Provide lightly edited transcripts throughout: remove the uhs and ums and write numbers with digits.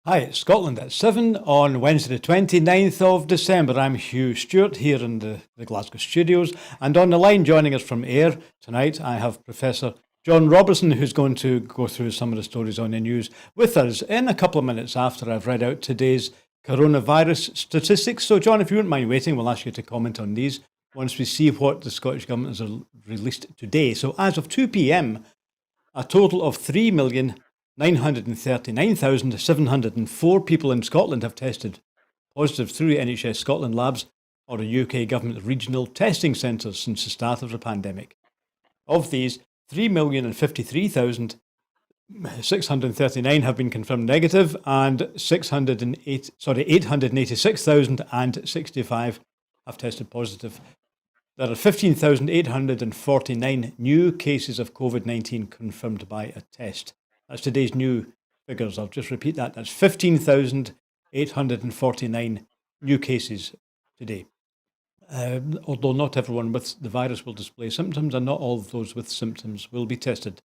Hi, it's Scotland at 7 on Wednesday, the 29th of December. I'm Hugh Stewart here in the Glasgow studios. And on the line joining us from Ayr tonight, I have Professor John Robertson, who's going to go through some of the stories on the news with us in a couple of minutes after I've read out today's coronavirus statistics. So, John, if you wouldn't mind waiting, we'll ask you to comment on these once we see what the Scottish Government has released today. So, as of 2 p.m., a total of 3,939,704 people in Scotland have tested positive through NHS Scotland labs or the UK Government regional testing centres since the start of the pandemic. Of these, 3,053,639 have been confirmed negative and 886,065 have tested positive. There are 15,849 new cases of COVID-19 confirmed by a test. That's today's new figures. I'll just repeat that. That's 15,849 new cases today. Although not everyone with the virus will display symptoms, and not all of those with symptoms will be tested.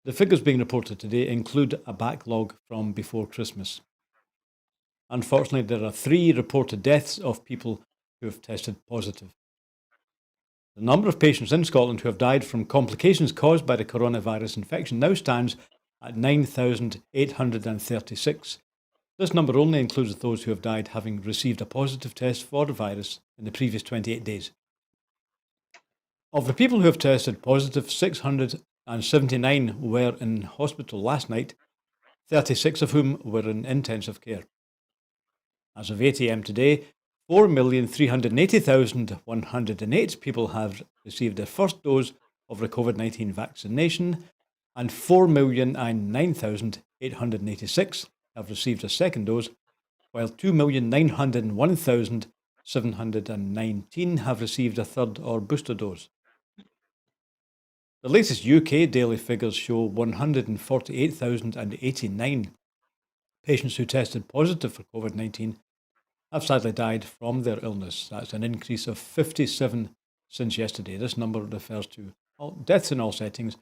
The figures being reported today include a backlog from before Christmas. Unfortunately, there are 3 reported deaths of people who have tested positive. The number of patients in Scotland who have died from complications caused by the coronavirus infection now stands at 9,836. This number only includes those who have died having received a positive test for the virus in the previous 28 days. Of the people who have tested positive, 679 were in hospital last night, 36 of whom were in intensive care. As of 8 a.m. today, 4,380,108 people have received their first dose of the COVID-19 vaccination, and 4,009,886 have received a second dose, while 2,901,719 have received a third or booster dose. The latest UK daily figures show 148,089 patients who tested positive for COVID-19 have sadly died from their illness. That's an increase of 57 since yesterday. This number refers to deaths in all settings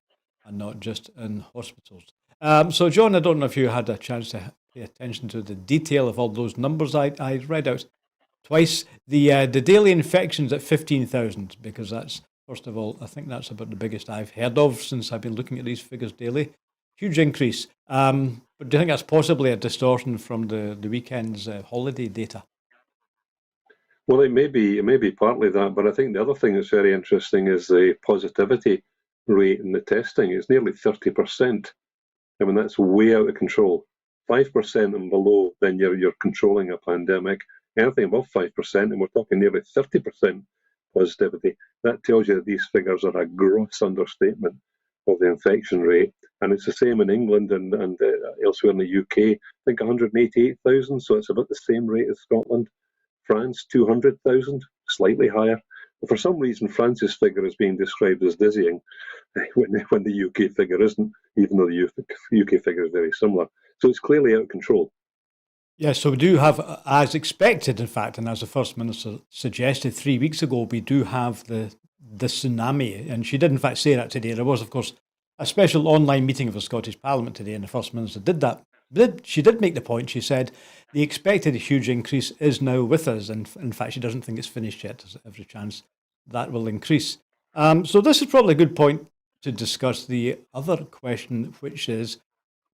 and not just in hospitals. So, John, I don't know if you had a chance to pay attention to the detail of all those numbers. I read out twice the daily infections at 15,000, because that's, first of all, I think that's about the biggest I've heard of since I've been looking at these figures daily. Huge increase. But do you think that's possibly a distortion from the weekend's holiday data? Well, it may be partly that, but I think the other thing that's very interesting is the positivity rate in the testing. It's nearly 30%. I mean, that's way out of control. 5% and below, then you're controlling a pandemic. Anything above 5%, and we're talking nearly 30% positivity, that tells you that these figures are a gross understatement of the infection rate. And it's the same in England and elsewhere in the UK. I think 188,000, so it's about the same rate as Scotland. France, 200,000, slightly higher. But for some reason, France's figure is being described as dizzying when the UK figure isn't, even though the UK figure is very similar. So it's clearly out of control. Yes, so we do have, as expected, in fact, and as the First Minister suggested 3 weeks ago, we do have the tsunami. And she did, in fact, say that today. There was, of course, a special online meeting of the Scottish Parliament today, and the First Minister did that. She did make the point. She said the expected huge increase is now with us, and in fact, she doesn't think it's finished yet. There's every chance that will increase. So this is probably a good point to discuss the other question, which is,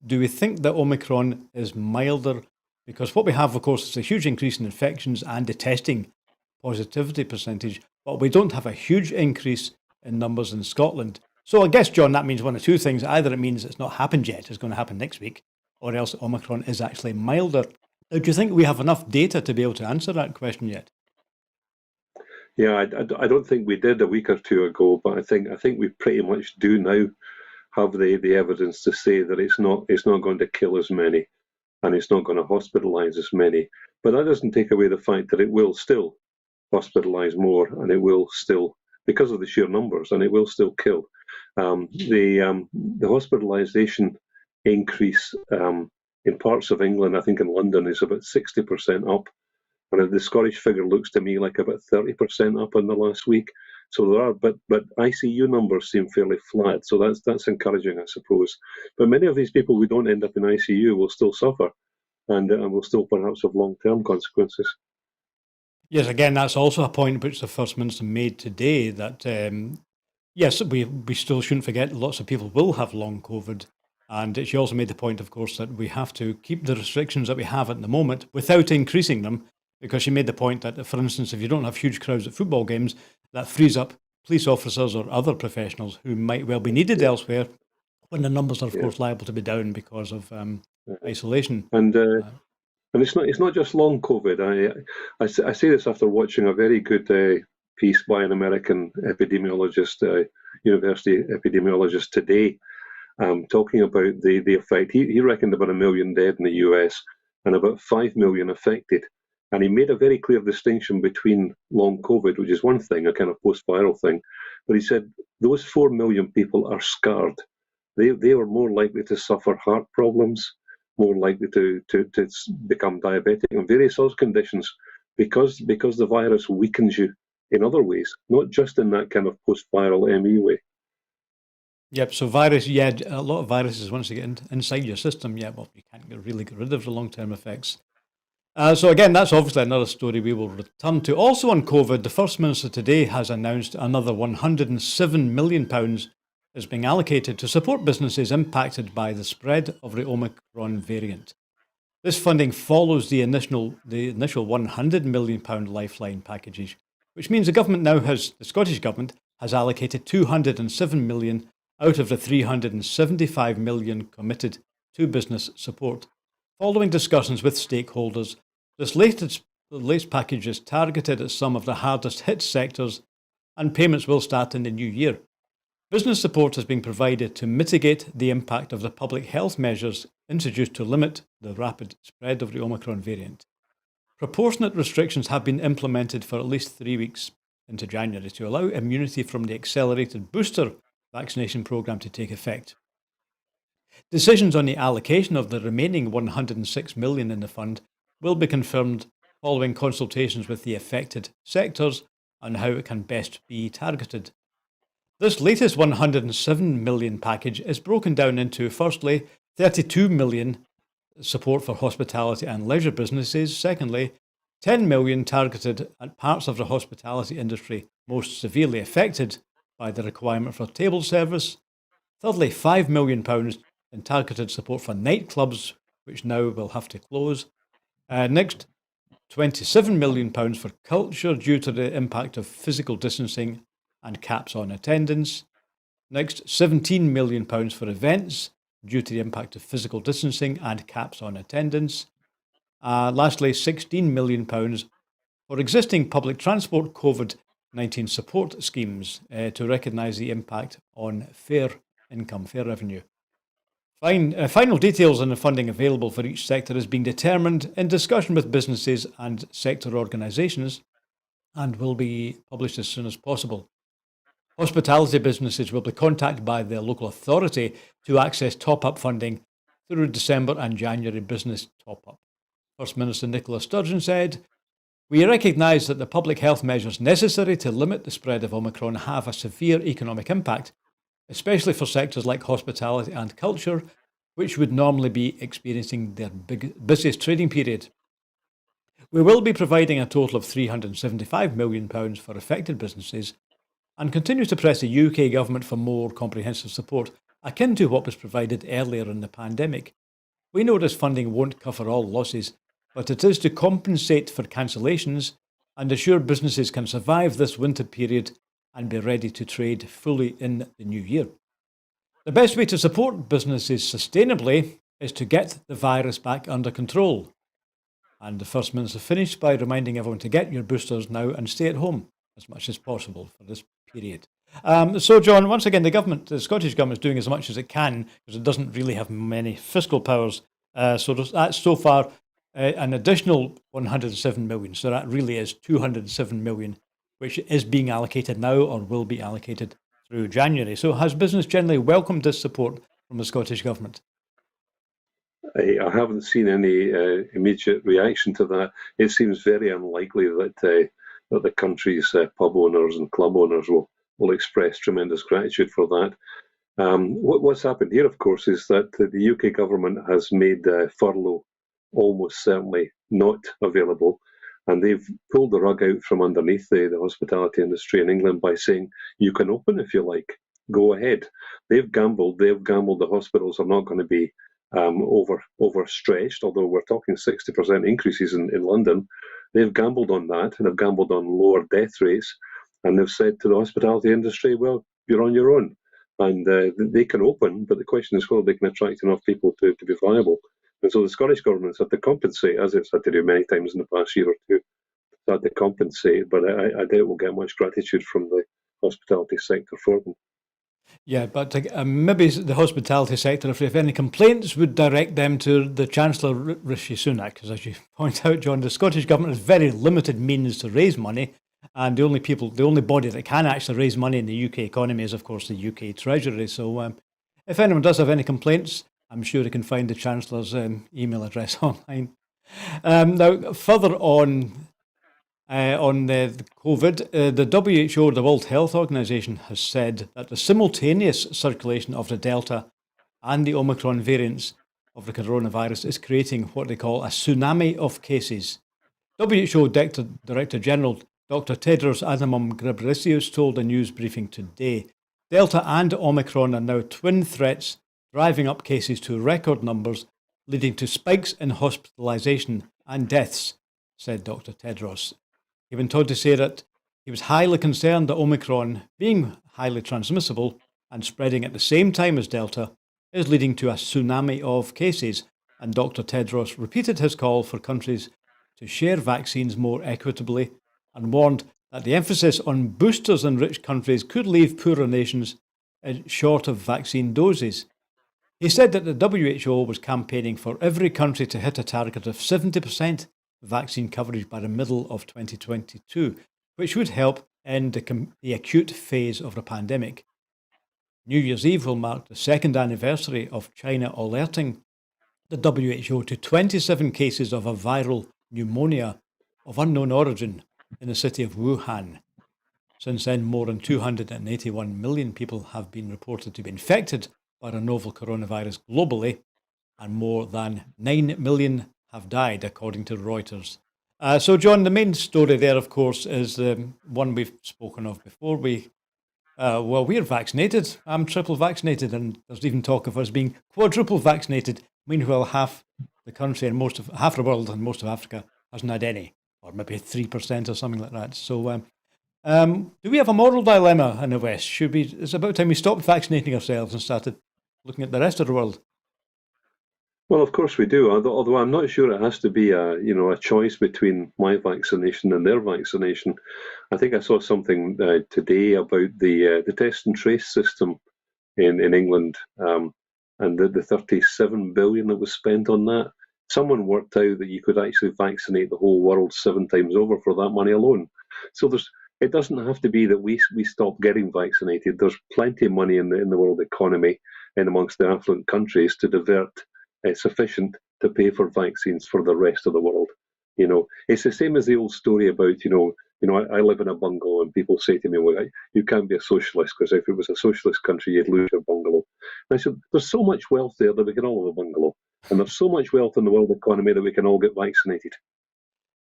do we think that Omicron is milder? Because what we have, of course, is a huge increase in infections and the testing positivity percentage, but we don't have a huge increase in numbers in Scotland. So I guess, John, that means one of two things. Either it means it's not happened yet, it's going to happen next week, or else Omicron is actually milder. Now, do you think we have enough data to be able to answer that question yet? Yeah, I don't think we did a week or two ago, but I think we pretty much do now have the evidence to say that it's not going to kill as many, and it's not going to hospitalise as many. But that doesn't take away the fact that it will still hospitalise more, and it will still, because of the sheer numbers, and it will still kill. The hospitalisation increase in parts of England, I think in London, is about 60% up, and the Scottish figure looks to me like about 30% up in the last week. So there are, but ICU numbers seem fairly flat, so that's encouraging, I suppose. But many of these people who don't end up in ICU will still suffer. and will still perhaps have long-term consequences. Yes, again, that's also a point which the First Minister made today, that yes, we still shouldn't forget lots of people will have long COVID. And she also made the point, of course, that we have to keep the restrictions that we have at the moment without increasing them, because she made the point that, for instance, if you don't have huge crowds at football games, that frees up police officers or other professionals who might well be needed elsewhere, when the numbers are, of course, liable to be down because of isolation. And it's not just long COVID. I say this after watching a very good piece by an American epidemiologist, university epidemiologist today, talking about the effect. He reckoned about 1 million dead in the US and about 5 million affected. And he made a very clear distinction between long COVID, which is one thing, a kind of post-viral thing, but he said those 4 million people are scarred. They are more likely to suffer heart problems, more likely to become diabetic and various other conditions because the virus weakens you in other ways, not just in that kind of post-viral ME way. Yep. So virus, yeah, a lot of viruses once they get inside your system, yeah, well, you can't really get rid of the long-term effects. So again, that's obviously another story we will return to. Also on COVID, the First Minister today has announced another £107 million is being allocated to support businesses impacted by the spread of the Omicron variant. This funding follows the initial £100 million lifeline packages, which means the Scottish Government has allocated £207 million out of the £375 million committed to business support. Following discussions with stakeholders, this latest package is targeted at some of the hardest hit sectors, and payments will start in the new year. Business support has been provided to mitigate the impact of the public health measures introduced to limit the rapid spread of the Omicron variant. Proportionate restrictions have been implemented for at least 3 weeks into January to allow immunity from the accelerated booster vaccination programme to take effect. Decisions on the allocation of the remaining £106 million in the fund will be confirmed following consultations with the affected sectors on how it can best be targeted. This latest £107 million package is broken down into, firstly, £32 million support for hospitality and leisure businesses. Secondly, £10 million targeted at parts of the hospitality industry most severely affected by the requirement for table service. Thirdly, £5 million in targeted support for nightclubs, which now will have to close. Next, £27 million for culture due to the impact of physical distancing and caps on attendance. Next, £17 million for events due to the impact of physical distancing and caps on attendance. Lastly, £16 million for existing public transport COVID-19 support schemes to recognise the impact on fare revenue. Final details on the funding available for each sector is being determined in discussion with businesses and sector organisations and will be published as soon as possible. Hospitality businesses will be contacted by their local authority to access top-up funding through December and January business top-up. First Minister Nicola Sturgeon said, "We recognise that the public health measures necessary to limit the spread of Omicron have a severe economic impact, especially for sectors like hospitality and culture, which would normally be experiencing their busiest trading period. We will be providing a total of £375 million for affected businesses and continue to press the UK government for more comprehensive support, akin to what was provided earlier in the pandemic. We know this funding won't cover all losses, but it is to compensate for cancellations and assure businesses can survive this winter period and be ready to trade fully in the new year. The best way to support businesses sustainably is to get the virus back under control." And the First Minister finished by reminding everyone to get your boosters now and stay at home as much as possible for this period. So, John, once again, the Scottish Government is doing as much as it can because it doesn't really have many fiscal powers. So that's so far an additional 107 million. So that really is 207 million, which is being allocated now or will be allocated through January. So has business generally welcomed this support from the Scottish Government? I haven't seen any immediate reaction to that. It seems very unlikely that the country's pub owners and club owners will express tremendous gratitude for that. What's happened here, of course, is that the UK government has made furlough almost certainly not available. And they've pulled the rug out from underneath the hospitality industry in England by saying, you can open if you like, go ahead. They've gambled the hospitals are not going to be overstretched, although we're talking 60% increases in London. They've gambled on that and have gambled on lower death rates. And they've said to the hospitality industry, well, you're on your own. And they can open, but the question is whether they can attract enough people to be viable. And so the Scottish Government's had to compensate, as it's had to do many times in the past year or two, had to compensate, but I doubt we'll get much gratitude from the hospitality sector for them. Yeah, but maybe the hospitality sector, if any complaints, would direct them to the Chancellor, Rishi Sunak, because as you point out, John, the Scottish Government has very limited means to raise money, and the only body that can actually raise money in the UK economy is, of course, the UK Treasury. So if anyone does have any complaints, I'm sure they can find the Chancellor's email address online. Now, further on the COVID, the WHO, the World Health Organization, has said that the simultaneous circulation of the Delta and the Omicron variants of the coronavirus is creating what they call a tsunami of cases. WHO Director General Dr. Tedros Adhanom Ghebreyesus told a news briefing today, Delta and Omicron are now twin threats, driving up cases to record numbers, leading to spikes in hospitalization and deaths, said Dr. Tedros. He went on to say that he was highly concerned that Omicron, being highly transmissible and spreading at the same time as Delta, is leading to a tsunami of cases, and Dr. Tedros repeated his call for countries to share vaccines more equitably and warned that the emphasis on boosters in rich countries could leave poorer nations short of vaccine doses. He said that the WHO was campaigning for every country to hit a target of 70% vaccine coverage by the middle of 2022, which would help end the acute phase of the pandemic. New Year's Eve will mark the second anniversary of China alerting the WHO to 27 cases of a viral pneumonia of unknown origin in the city of Wuhan. Since then, more than 281 million people have been reported to be infected by the novel coronavirus globally, and more than 9 million have died, according to Reuters. So, John, the main story there, of course, is the one we've spoken of before. We're vaccinated. I'm triple vaccinated, and there's even talk of us being quadruple vaccinated. Meanwhile, half the country and half the world and most of Africa hasn't had any, or maybe 3% or something like that. So, do we have a moral dilemma in the West? It's about time we stopped vaccinating ourselves and started looking at the rest of the world. Well, of course we do. Although I'm not sure it has to be a choice between my vaccination and their vaccination. I think I saw something today about the test and trace system in England, and the 37 billion that was spent on that. Someone worked out that you could actually vaccinate the whole world 7 times over for that money alone. So it doesn't have to be that we stop getting vaccinated. There's plenty of money in the world economy and amongst the affluent countries to divert sufficient to pay for vaccines for the rest of the world. It's the same as the old story about, I live in a bungalow and people say to me, well, you can't be a socialist because if it was a socialist country, you'd lose your bungalow. And I said, there's so much wealth there that we can all have a bungalow. And there's so much wealth in the world economy that we can all get vaccinated.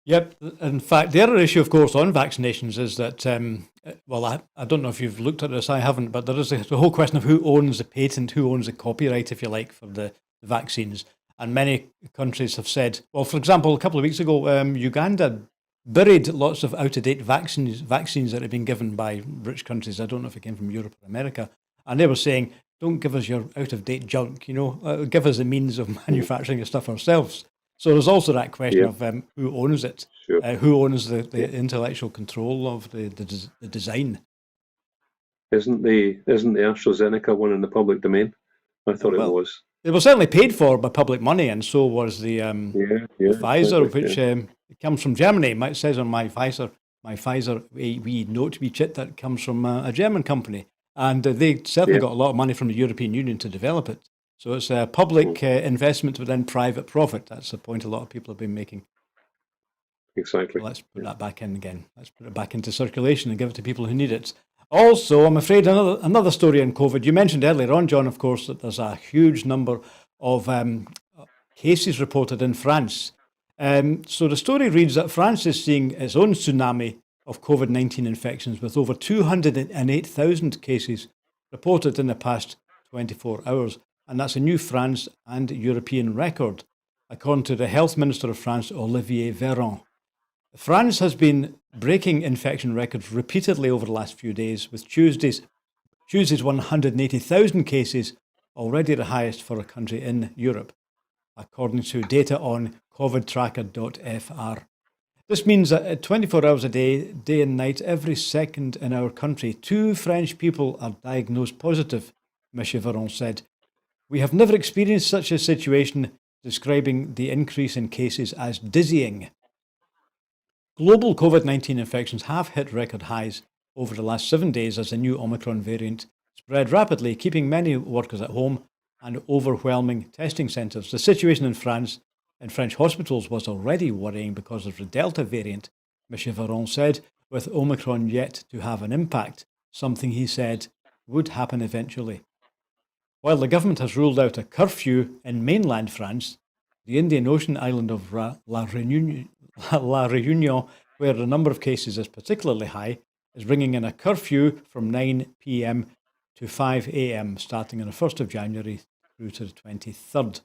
Yep. In fact, the other issue, of course, on vaccinations is that, I don't know if you've looked at this, I haven't, but there is the whole question of who owns the patent, who owns the copyright, if you like, for the vaccines. And many countries have said, well, for example, a couple of weeks ago, Uganda buried lots of out-of-date vaccines that had been given by rich countries. I don't know if it came from Europe or America. And they were saying, don't give us your out-of-date junk, give us the means of manufacturing the stuff ourselves. So there's also that question of who owns it, Sure. Who owns the intellectual control of the design. Isn't the AstraZeneca one in the public domain? I thought it was. It was certainly paid for by public money, and so was the Pfizer, which comes from Germany. It says on my Pfizer wee note, wee chit, that comes from a German company. And they certainly got a lot of money from the European Union to develop it. So it's a public investment within private profit. That's the point a lot of people have been making. Exactly. So let's put that back in again. Let's put it back into circulation and give it to people who need it. Also, I'm afraid another story on COVID. You mentioned earlier on, John, of course, that there's a huge number of cases reported in France. So the story reads that France is seeing its own tsunami of COVID-19 infections with over 208,000 cases reported in the past 24 hours. And that's a new France and European record, according to the Health Minister of France, Olivier Véran. France has been breaking infection records repeatedly over the last few days, with Tuesday's 180,000 cases already the highest for a country in Europe, according to data on covidtracker.fr. This means that at 24 hours a day, day and night, every second in our country, 2 French people are diagnosed positive, Monsieur Véran said. We have never experienced such a situation, describing the increase in cases as dizzying. Global COVID-19 infections have hit record highs over the last 7 days as the new Omicron variant spread rapidly, keeping many workers at home and overwhelming testing centres. The situation in France and French hospitals was already worrying because of the Delta variant, Monsieur Véran said, with Omicron yet to have an impact, something he said would happen eventually. While the government has ruled out a curfew in mainland France, the Indian Ocean island of La Réunion, where the number of cases is particularly high, is bringing in a curfew from 9 p.m. to 5 a.m. starting on the 1st of January through to the 23rd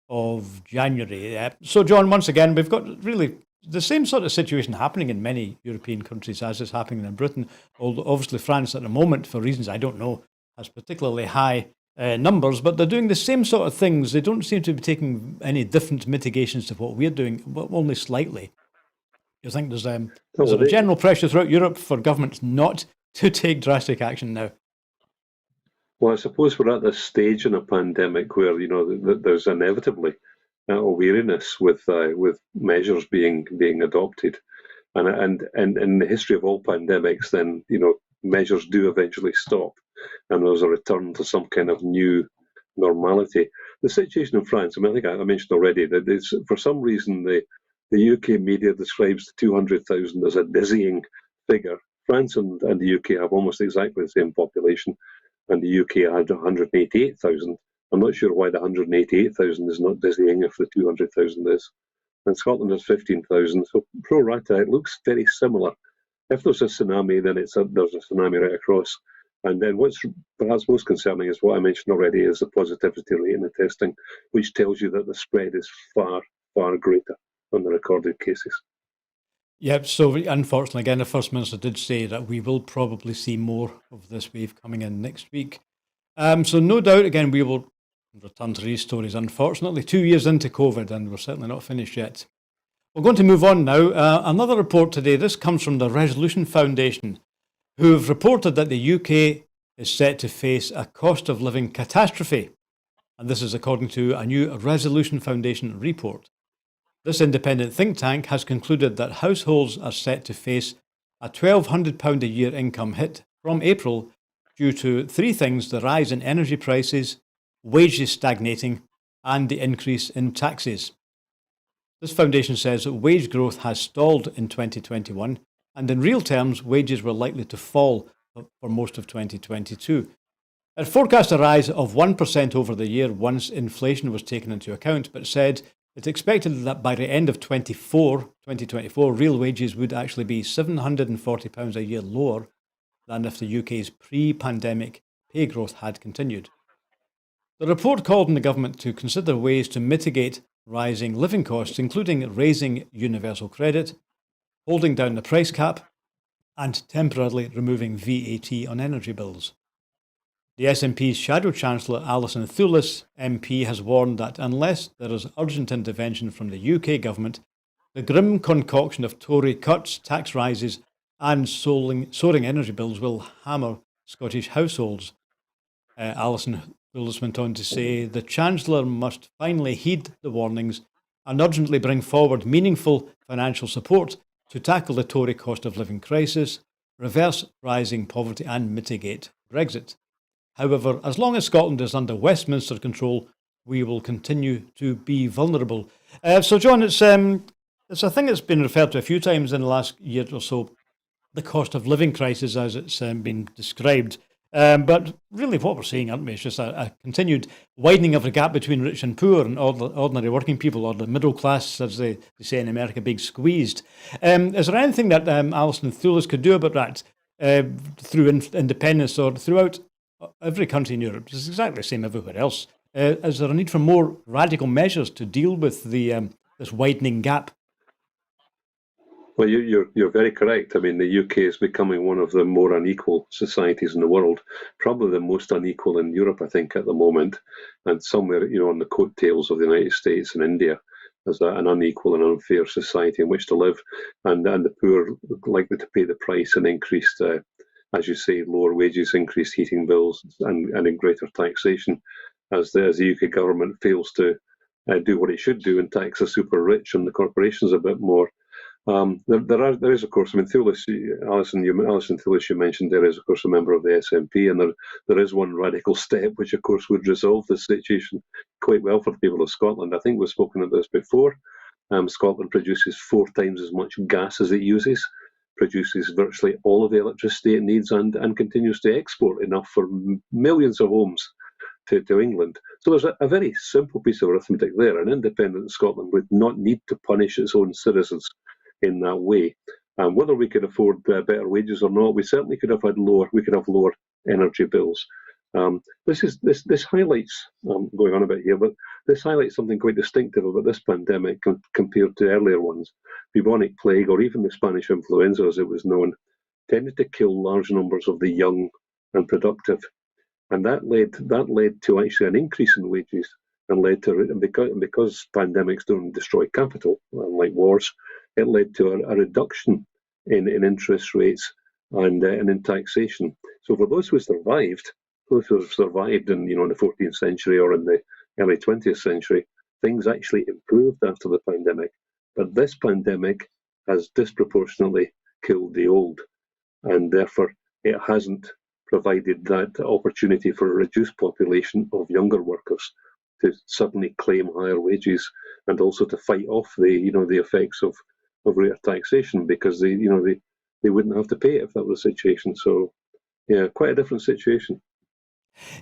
of January. So, John, once again, we've got really the same sort of situation happening in many European countries as is happening in Britain, although obviously France at the moment, for reasons I don't know, has particularly high numbers, but they're doing the same sort of things. They don't seem to be taking any different mitigations to what we're doing, but only slightly. You think there's a general pressure throughout Europe for governments not to take drastic action now? Well, I suppose we're at this stage in a pandemic where there's inevitably a weariness with measures being adopted, and in the history of all pandemics, then measures do eventually stop, and there's a return to some kind of new normality. The situation in France, I think I mentioned already that for some reason the UK media describes the 200,000 as a dizzying figure. France and the UK have almost exactly the same population, and the UK had 188,000. I'm not sure why the 188,000 is not dizzying if the 200,000 is. And Scotland has 15,000, so pro rata it looks very similar. If there's a tsunami, then there's a tsunami right across. And then what's perhaps most concerning is what I mentioned already, is the positivity rate in the testing, which tells you that the spread is far, far greater on the recorded cases. Yep, so unfortunately, again, the First Minister did say that we will probably see more of this wave coming in next week. So no doubt, again, we will return to these stories, unfortunately, 2 years into COVID, and we're certainly not finished yet. We're going to move on now. Another report today, this comes from the Resolution Foundation, who have reported that the UK is set to face a cost of living catastrophe. And this is according to a new Resolution Foundation report. This independent think tank has concluded that households are set to face a £1,200 a year income hit from April due to 3 things: the rise in energy prices, wages stagnating, and the increase in taxes. This foundation says that wage growth has stalled in 2021, and in real terms, wages were likely to fall for most of 2022. It forecast a rise of 1% over the year once inflation was taken into account, but said it expected that by the end of 2024, real wages would actually be £740 a year lower than if the UK's pre-pandemic pay growth had continued. The report called on the government to consider ways to mitigate rising living costs, including raising universal credit, holding down the price cap, and temporarily removing VAT on energy bills. The SNP's Shadow Chancellor Alison Thewlis MP has warned that unless there is urgent intervention from the UK government, the grim concoction of Tory cuts, tax rises and soaring energy bills will hammer Scottish households. Alison Thewlis went on to say the Chancellor must finally heed the warnings and urgently bring forward meaningful financial support to tackle the Tory cost of living crisis, reverse rising poverty and mitigate Brexit. However, as long as Scotland is under Westminster control, we will continue to be vulnerable. So, John, it's a thing that's been referred to a few times in the last year or so, the cost of living crisis as it's been described. But really, what we're seeing, aren't we, is just a continued widening of the gap between rich and poor and ordinary working people, or the middle class, as they say in America, being squeezed. Is there anything that Alison Thulis could do about that through independence or throughout every country in Europe? It's exactly the same everywhere else. Is there a need for more radical measures to deal with the this widening gap? Well, you're very correct. I mean, the UK is becoming one of the more unequal societies in the world, probably the most unequal in Europe, I think, at the moment, and somewhere, on the coattails of the United States and India, as an unequal and unfair society in which to live, and the poor likely to pay the price in increased, as you say, lower wages, increased heating bills, and in greater taxation, as the UK government fails to do what it should do and tax the super rich and the corporations a bit more. There is, of course, I mean, Alison Thulis, you mentioned, there is, of course, a member of the SNP, and there is one radical step which, of course, would resolve this situation quite well for the people of Scotland. I think we've spoken of this before. Scotland produces 4 times as much gas as it uses, produces virtually all of the electricity it needs, and continues to export enough for millions of homes to England. So there's a very simple piece of arithmetic there. An independent Scotland would not need to punish its own citizens in that way. Whether we could afford better wages or not, we certainly could have lower energy bills. This highlights, going on a bit here, but this highlights something quite distinctive about this pandemic compared to earlier ones. Bubonic plague, or even the Spanish influenza as it was known, tended to kill large numbers of the young and productive. And that led to actually an increase in wages, and led to, because pandemics don't destroy capital, like wars, it led to a reduction in interest rates and in taxation. So for those who survived in the 14th century or in the early 20th century, things actually improved after the pandemic. But this pandemic has disproportionately killed the old, and therefore it hasn't provided that opportunity for a reduced population of younger workers to suddenly claim higher wages, and also to fight off the effects of greater taxation, because they wouldn't have to pay it if that was the situation. So yeah, quite a different situation.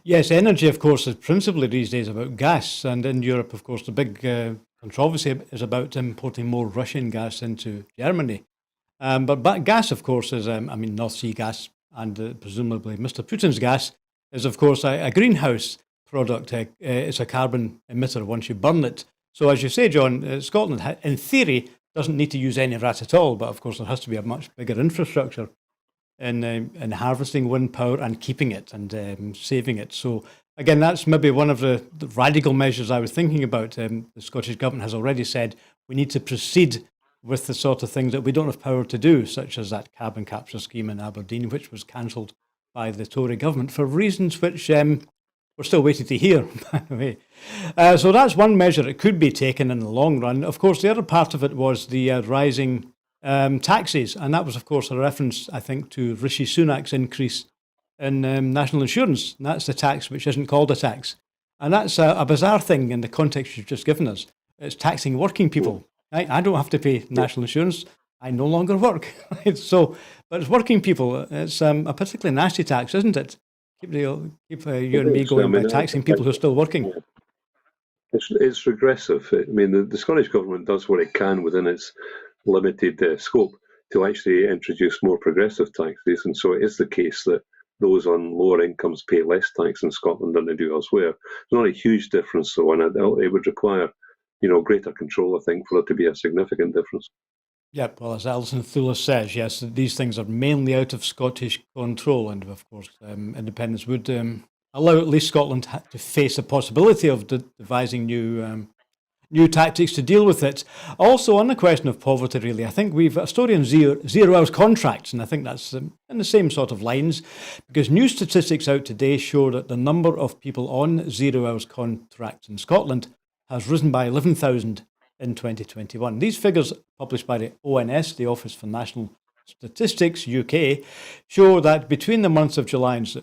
Yes, energy, of course, is principally these days about gas. And in Europe, of course, the big controversy is about importing more Russian gas into Germany. But gas, of course, is, North Sea gas, and presumably Mr. Putin's gas is, of course, a greenhouse product. It's a carbon emitter once you burn it. So, as you say, John, Scotland, in theory, doesn't need to use any of that at all. But, of course, there has to be a much bigger infrastructure in harvesting wind power and keeping it and saving it. So, again, that's maybe one of the radical measures I was thinking about. The Scottish Government has already said we need to proceed with the sort of things that we don't have power to do, such as that carbon capture scheme in Aberdeen, which was cancelled by the Tory government for reasons which we're still waiting to hear, by the way. So that's one measure that could be taken in the long run. Of course, the other part of it was the rising taxes, and that was, of course, a reference, I think, to Rishi Sunak's increase in national insurance. And that's the tax which isn't called a tax. And that's a bizarre thing in the context you've just given us. It's taxing working people. I don't have to pay national insurance. I no longer work. Right? So, but it's working people. It's a particularly nasty tax, isn't it? Keep you and me going by taxing people who are still working. It's regressive. I mean, the Scottish Government does what it can within its limited scope to actually introduce more progressive taxes, and so it is the case that those on lower incomes pay less tax in Scotland than they do elsewhere. It's not a huge difference, though, and it would require greater control, I think, for it to be a significant difference. Yep, well, as Alison Thulis says, yes, these things are mainly out of Scottish control, and of course, independence would allow at least Scotland to face the possibility of devising new tactics to deal with it. Also, on the question of poverty, really, I think we've a story on zero hours contracts, and I think that's in the same sort of lines, because new statistics out today show that the number of people on 0 hours contracts in Scotland has risen by 11,000 in 2021. These figures, published by the ONS, the Office for National Statistics UK, show that between the months of July and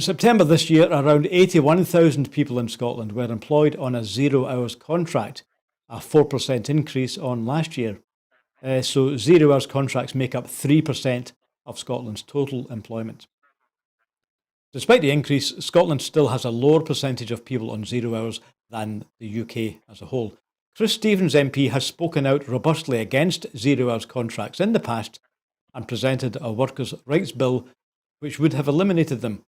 September this year, around 81,000 people in Scotland were employed on a 0 hours contract, a 4% increase on last year. So 0 hours contracts make up 3% of Scotland's total employment. Despite the increase, Scotland still has a lower percentage of people on 0 hours than the UK as a whole. Chris Stevens MP has spoken out robustly against 0 hours contracts in the past and presented a workers' rights bill which would have eliminated them.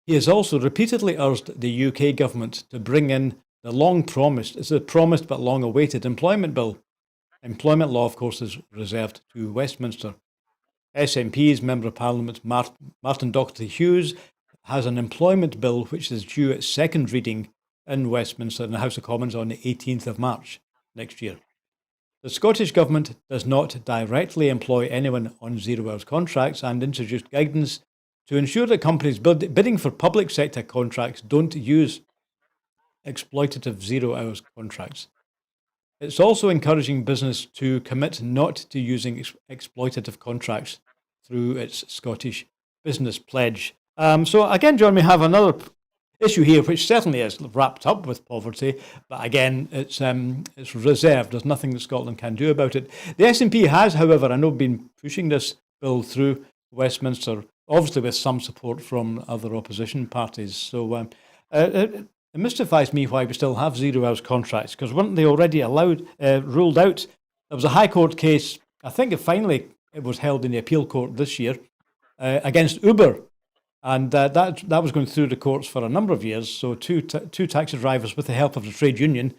He has also repeatedly urged the UK government to bring in the it's a promised but long awaited employment bill. Employment law, of course, is reserved to Westminster. SNP's Member of Parliament Martin Doherty Hughes has an employment bill which is due its second reading in Westminster in the House of Commons on the 18th of March next year. The Scottish Government does not directly employ anyone on 0 hours contracts and introduced guidance to ensure that companies bidding for public sector contracts don't use exploitative 0 hours contracts. It's also encouraging business to commit not to using exploitative contracts through its Scottish Business Pledge. So again, John, we have another issue here which certainly is wrapped up with poverty, but again, it's reserved. There's nothing that Scotland can do about it. The SNP has, however, I know, been pushing this bill through Westminster, obviously with some support from other opposition parties. So it mystifies me why we still have 0 hours contracts, because weren't they already ruled out? There was a High Court case, I think it was held in the appeal court this year, against Uber. And that was going through the courts for a number of years. So two taxi drivers, with the help of the trade union,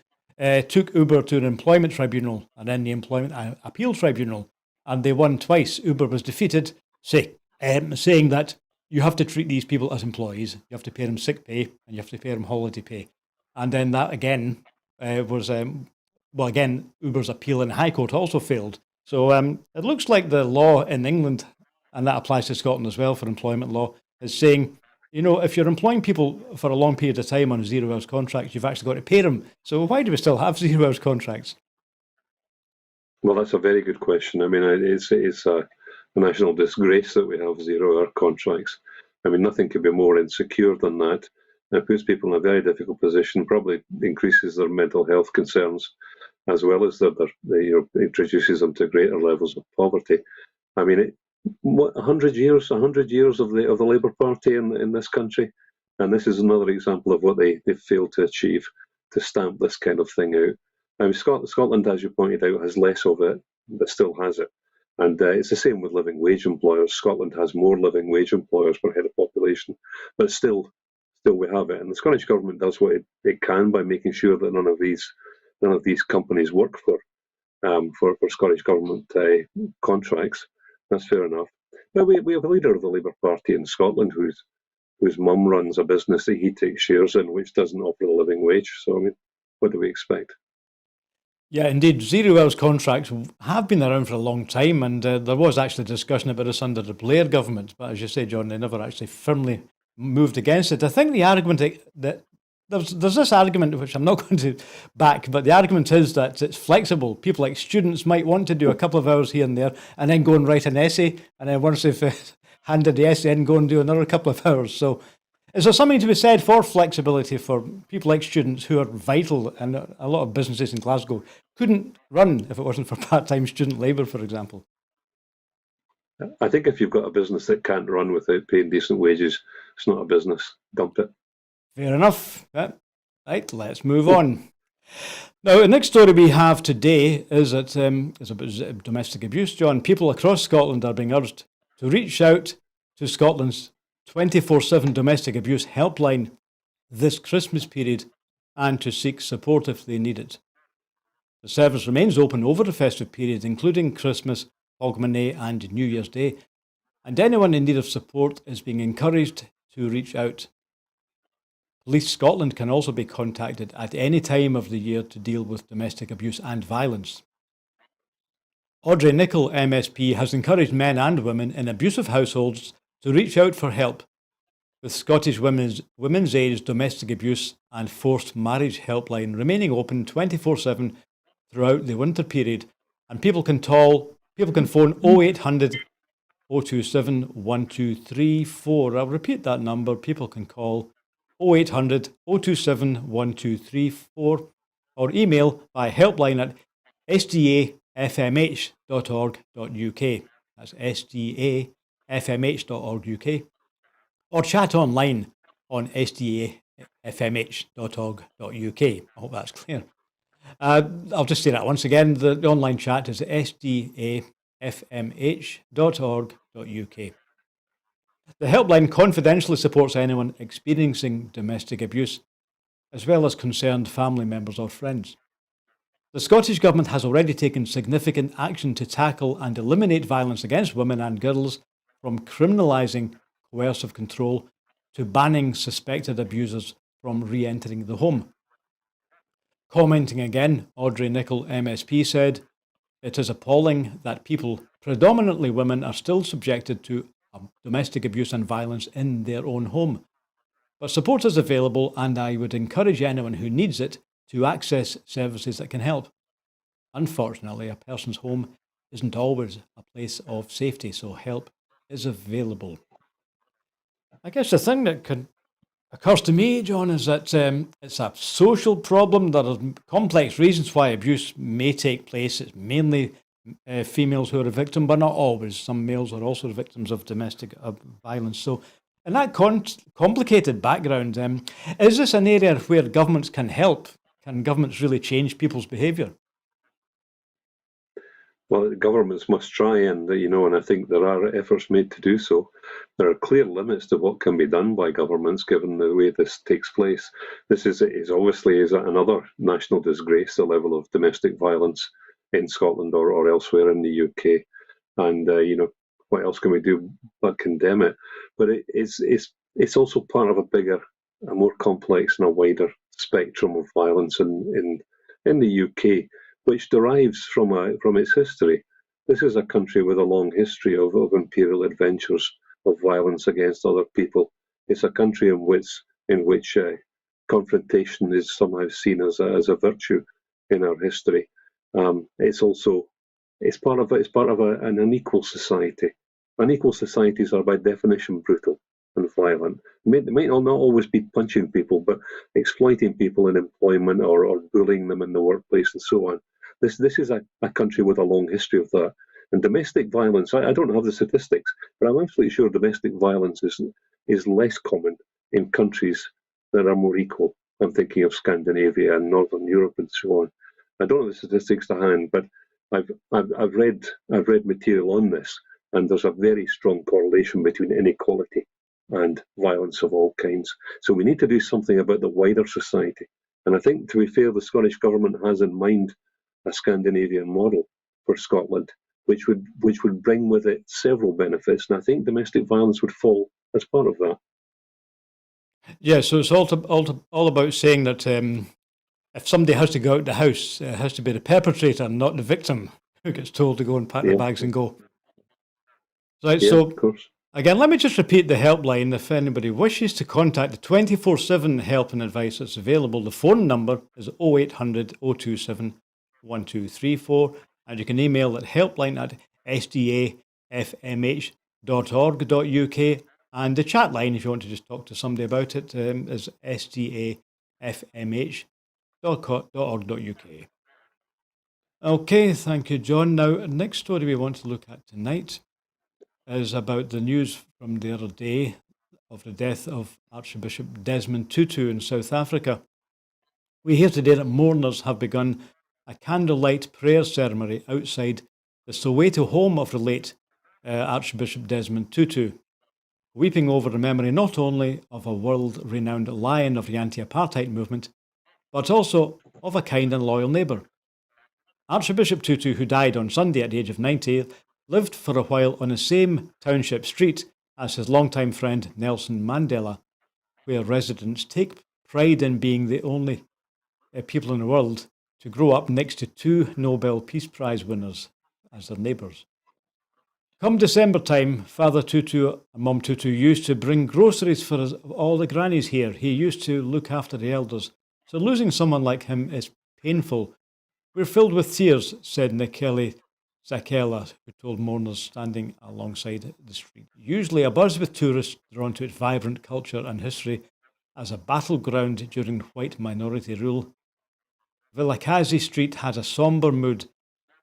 took Uber to an employment tribunal and then the employment appeal tribunal, and they won twice. Uber was defeated, saying that you have to treat these people as employees. You have to pay them sick pay and you have to pay them holiday pay. And then that again Uber's appeal in High Court also failed. So it looks like the law in England, and that applies to Scotland as well for employment law, is saying, if you're employing people for a long period of time on 0 hours contracts, you've actually got to pay them. So why do we still have 0 hours contracts? Well, that's a very good question. I mean, it's a national disgrace that we have 0 hour contracts. I mean, nothing could be more insecure than that. It puts people in a very difficult position, probably increases their mental health concerns, as well as introduces them to greater levels of poverty. I mean, 100 years of the Labour Party in this country, and this is another example of what they failed to achieve, to stamp this kind of thing out. I mean, Scotland, as you pointed out, has less of it, but still has it. And it's the same with living wage employers. Scotland has more living wage employers per head of population, but still we have it. And the Scottish Government does what it can by making sure that none of these companies work for Scottish Government contracts. That's fair enough. But we have a leader of the Labour Party in Scotland whose mum runs a business that he takes shares in, which doesn't offer a living wage. So, I mean, what do we expect? Yeah, indeed. 0 hours contracts have been around for a long time, and there was actually discussion about this under the Blair government. But as you say, John, they never actually firmly moved against it. I think the argument that there's this argument, which I'm not going to back, but the argument is that it's flexible. People like students might want to do a couple of hours here and there and then go and write an essay, and then once they've handed the essay in, go and do another couple of hours. So is there something to be said for flexibility for people like students who are vital, and a lot of businesses in Glasgow couldn't run if it wasn't for part-time student labour, for example? I think if you've got a business that can't run without paying decent wages, it's not a business. Dump it. Fair enough. Yeah. Right, let's move on. Now, the next story we have today is about domestic abuse, John. People across Scotland are being urged to reach out to Scotland's 24/7 domestic abuse helpline this Christmas period and to seek support if they need it. The service remains open over the festive period, including Christmas, Hogmanay and New Year's Day, and anyone in need of support is being encouraged to reach out. Police Scotland can also be contacted at any time of the year to deal with domestic abuse and violence. Audrey Nicholl, MSP, has encouraged men and women in abusive households to reach out for help, with Scottish Women's Aid's domestic abuse and forced marriage helpline remaining open 24/7 throughout the winter period, and people can phone 0800 027 1234. I'll repeat that number. People can call 0800 027 1234 or email by helpline at sdafmh.org.uk. That's sdafmh.org.uk. or chat online on sdafmh.org.uk. I hope that's clear. I'll just say that once again. The online chat is sdafmh.org.uk. The helpline confidentially supports anyone experiencing domestic abuse, as well as concerned family members or friends. The Scottish Government has already taken significant action to tackle and eliminate violence against women and girls, from criminalising coercive control to banning suspected abusers from re-entering the home. Commenting again, Audrey Nicholl, MSP, said, "It is appalling that people, predominantly women, are still subjected to domestic abuse and violence in their own home. But support is available, and I would encourage anyone who needs it to access services that can help. Unfortunately, a person's home isn't always a place of safety, so help is available." I guess the thing that occurs to me, John, is that it's a social problem. There are complex reasons why abuse may take place. It's mainly females who are a victim, but not always. Some males are also victims of domestic violence. So, in that complicated background, is this an area where governments can help? Can governments really change people's behaviour? Well, governments must try, and and I think there are efforts made to do so. There are clear limits to what can be done by governments, given the way this takes place. This is obviously another national disgrace, the level of domestic violence in Scotland or elsewhere in the UK. And what else can we do but condemn it? But it's also part of a bigger, a more complex and a wider spectrum of violence in the UK, which derives from its history. This is a country with a long history of imperial adventures, of violence against other people. It's a country in which confrontation is somehow seen as a virtue in our history. It's part of an unequal society. Unequal societies are by definition brutal and violent. They might not always be punching people, but exploiting people in employment or bullying them in the workplace and so on. This is a country with a long history of that. And domestic violence, I don't have the statistics, but I'm absolutely sure domestic violence is less common in countries that are more equal. I'm thinking of Scandinavia and Northern Europe and so on. I don't have the statistics to hand, but I've read material on this, and there's a very strong correlation between inequality and violence of all kinds. So we need to do something about the wider society. And I think, to be fair, the Scottish Government has in mind a Scandinavian model for Scotland, which would bring with it several benefits. And I think domestic violence would fall as part of that. Yeah, so it's all about saying that if somebody has to go out the house, it has to be the perpetrator, not the victim, who gets told to go and pack their bags and go. Right, yeah, so of course. Again, let me just repeat the helpline. If anybody wishes to contact the 24/7 help and advice that's available, the phone number is 0800 027 1234, and you can email at helpline@sdafmh.org.uk, and the chat line, if you want to just talk to somebody about it, is sdafmh.org.uk. Okay, thank you, John. Now, next story we want to look at tonight is about the news from the other day of the death of Archbishop Desmond Tutu in South Africa. We hear today that mourners have begun a candlelight prayer ceremony outside the Soweto home of the late Archbishop Desmond Tutu, weeping over the memory not only of a world-renowned lion of the anti-apartheid movement, but also of a kind and loyal neighbour. Archbishop Tutu, who died on Sunday at the age of 90, lived for a while on the same township street as his longtime friend Nelson Mandela, where residents take pride in being the only people in the world to grow up next to two Nobel Peace Prize winners as their neighbours. Come December time, Father Tutu and Mum Tutu used to bring groceries for all the grannies here. He used to look after the elders. So losing someone like him is painful. We're filled with tears, said Nikeli Zakela, who told mourners standing alongside the street. Usually abuzz with tourists drawn to its vibrant culture and history as a battleground during white minority rule, Vilakazi Street had a sombre mood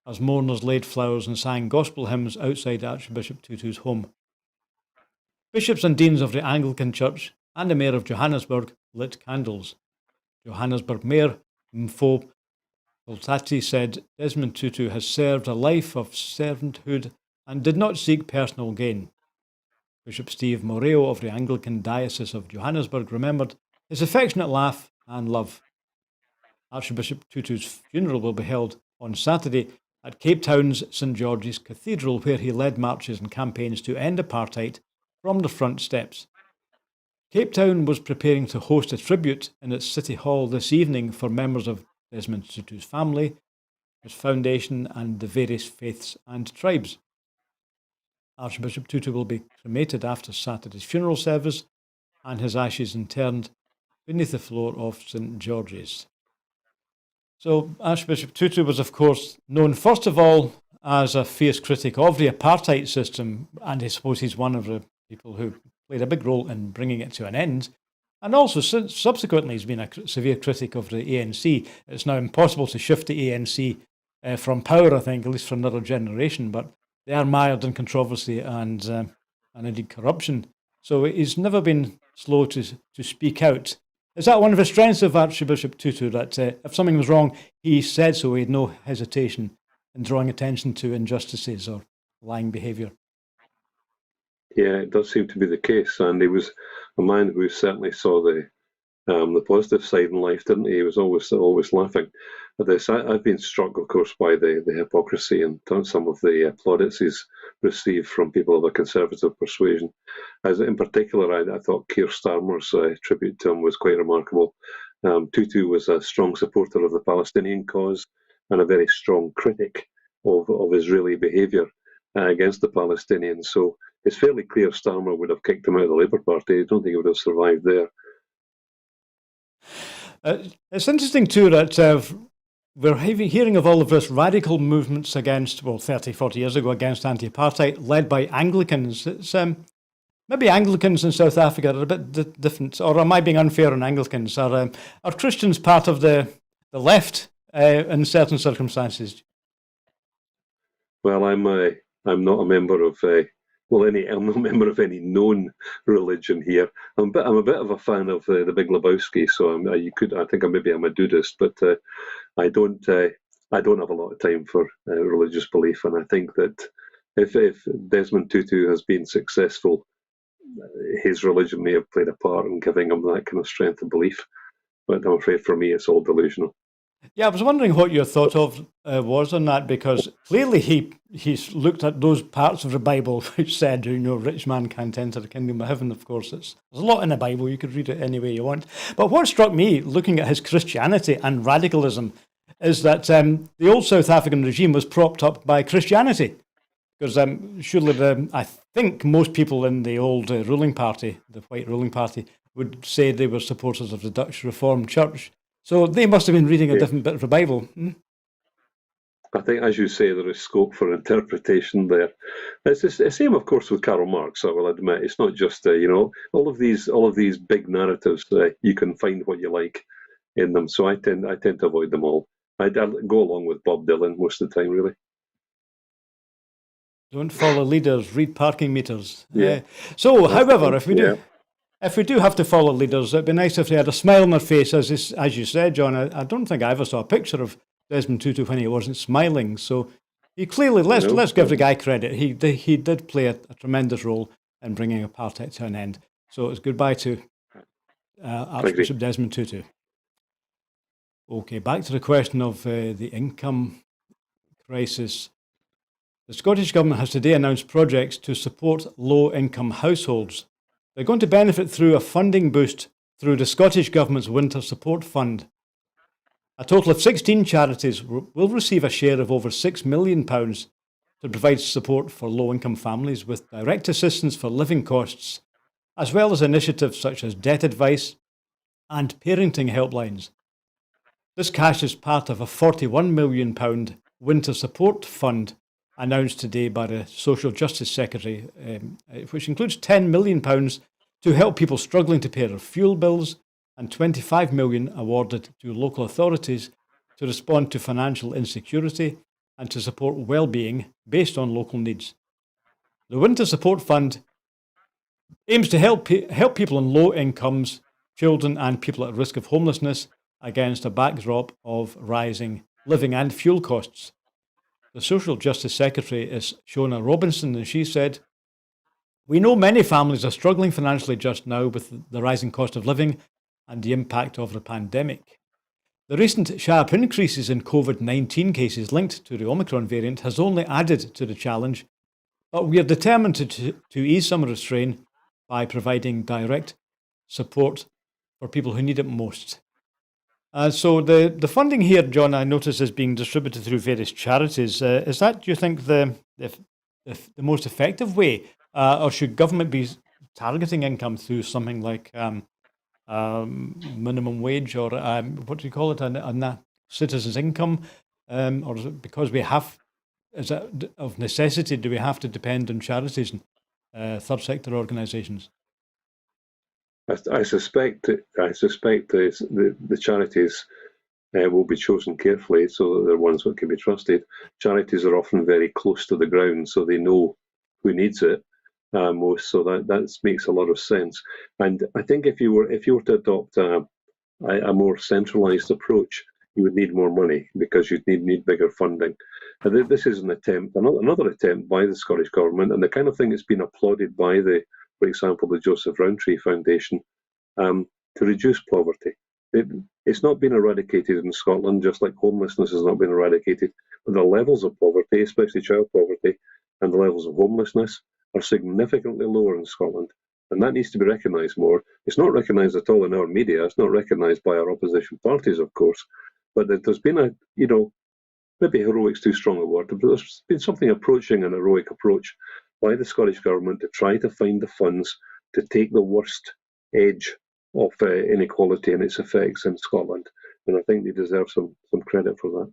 as mourners laid flowers and sang gospel hymns outside Archbishop Tutu's home. Bishops and deans of the Anglican Church and the Mayor of Johannesburg lit candles. Johannesburg Mayor Mfo Voltati said Desmond Tutu has served a life of servanthood and did not seek personal gain. Bishop Steve Moreo of the Anglican Diocese of Johannesburg remembered his affectionate laugh and love. Archbishop Tutu's funeral will be held on Saturday at Cape Town's St George's Cathedral, where he led marches and campaigns to end apartheid from the front steps. Cape Town was preparing to host a tribute in its City Hall this evening for members of Desmond Tutu's family, his foundation, and the various faiths and tribes. Archbishop Tutu will be cremated after Saturday's funeral service and his ashes interned beneath the floor of St George's. So Archbishop Tutu was, of course, known first of all as a fierce critic of the apartheid system, and I suppose he's one of the people who played a big role in bringing it to an end. And also, subsequently, he's been a severe critic of the ANC. It's now impossible to shift the ANC from power, I think, at least for another generation, but they are mired in controversy and indeed corruption. So he's never been slow to speak out. Is that one of the strengths of Archbishop Tutu, that if something was wrong, he said so, he had no hesitation in drawing attention to injustices or lying behaviour? Yeah, it does seem to be the case, and he was a man who certainly saw the positive side in life, didn't he? He was always laughing at this. I've been struck, of course, by the hypocrisy and some of the plaudits he's received from people of a conservative persuasion. As in particular, I thought Keir Starmer's tribute to him was quite remarkable. Tutu was a strong supporter of the Palestinian cause and a very strong critic of Israeli behaviour against the Palestinians. So it's fairly clear Starmer would have kicked him out of the Labour Party. I don't think he would have survived there. It's interesting too that we're hearing of all of this radical movements against, 30, 40 years ago, against anti-apartheid, led by Anglicans. It's maybe Anglicans in South Africa are a bit different, or am I being unfair on Anglicans? Are Christians part of the left in certain circumstances? Well, I'm not a member of I'm not a member of any known religion here. I'm a bit of a fan of the Big Lebowski, so I think I'm a Dudist, but I don't have a lot of time for religious belief, and I think that if Desmond Tutu has been successful, his religion may have played a part in giving him that kind of strength of belief. But I'm afraid for me, it's all delusional. Yeah, I was wondering what your thought of was on that, because clearly he's looked at those parts of the Bible which said, rich man can't enter the kingdom of heaven. Of course, there's a lot in the Bible. You could read it any way you want. But what struck me, looking at his Christianity and radicalism, is that the old South African regime was propped up by Christianity. Because surely I think most people in the old ruling party, the white ruling party, would say they were supporters of the Dutch Reformed Church. So they must have been reading a different bit of the Bible. I think, as you say, there is scope for interpretation there. It's the same, of course, with Karl Marx. I will admit, it's not just all of these big narratives. You can find what you like in them. So I tend to avoid them all. I go along with Bob Dylan most of the time, really. Don't follow leaders, read parking meters. Yeah. However, if we do have to follow leaders, it'd be nice if they had a smile on their face, as you said, John. I don't think I ever saw a picture of Desmond Tutu when he wasn't smiling. So he clearly, let's give the guy credit. He did play a tremendous role in bringing apartheid to an end. So it's goodbye to Archbishop Desmond Tutu. Okay, back to the question of the income crisis. The Scottish Government has today announced projects to support low-income households. They're going to benefit through a funding boost through the Scottish Government's Winter Support Fund. A total of 16 charities will receive a share of over £6 million to provide support for low-income families with direct assistance for living costs, as well as initiatives such as debt advice and parenting helplines. This cash is part of a £41 million Winter Support Fund announced today by the Social Justice Secretary, which includes £10 million to help people struggling to pay their fuel bills and £25 million awarded to local authorities to respond to financial insecurity and to support well-being based on local needs. The Winter Support Fund aims to help people on low incomes, children, and people at risk of homelessness against a backdrop of rising living and fuel costs. The Social Justice Secretary is Shona Robertson, and she said, "We know many families are struggling financially just now with the rising cost of living and the impact of the pandemic. The recent sharp increases in COVID-19 cases linked to the Omicron variant has only added to the challenge, but we are determined to ease some restraint by providing direct support for people who need it most." So the funding here, John, I notice is being distributed through various charities. Is that, do you think, the most effective way? Or should government be targeting income through something like minimum wage, or what do you call it, a citizen's income? Or is it because we have, is it of necessity, do we have to depend on charities and third sector organisations? I suspect the charities will be chosen carefully so that they're ones that can be trusted. Charities are often very close to the ground, so they know who needs it most. So that makes a lot of sense. And I think if you were to adopt a more centralised approach, you would need more money because you'd need bigger funding. And this is another attempt by the Scottish Government, and the kind of thing that's been applauded by for example, the Joseph Rowntree Foundation, to reduce poverty. It's not been eradicated in Scotland, just like homelessness has not been eradicated, but the levels of poverty, especially child poverty, and the levels of homelessness are significantly lower in Scotland. And that needs to be recognised more. It's not recognised at all in our media. It's not recognised by our opposition parties, of course. But there's been maybe heroic's too strong a word, but there's been something approaching an heroic approach by the Scottish Government to try to find the funds to take the worst edge of inequality and its effects in Scotland. And I think they deserve some credit for that.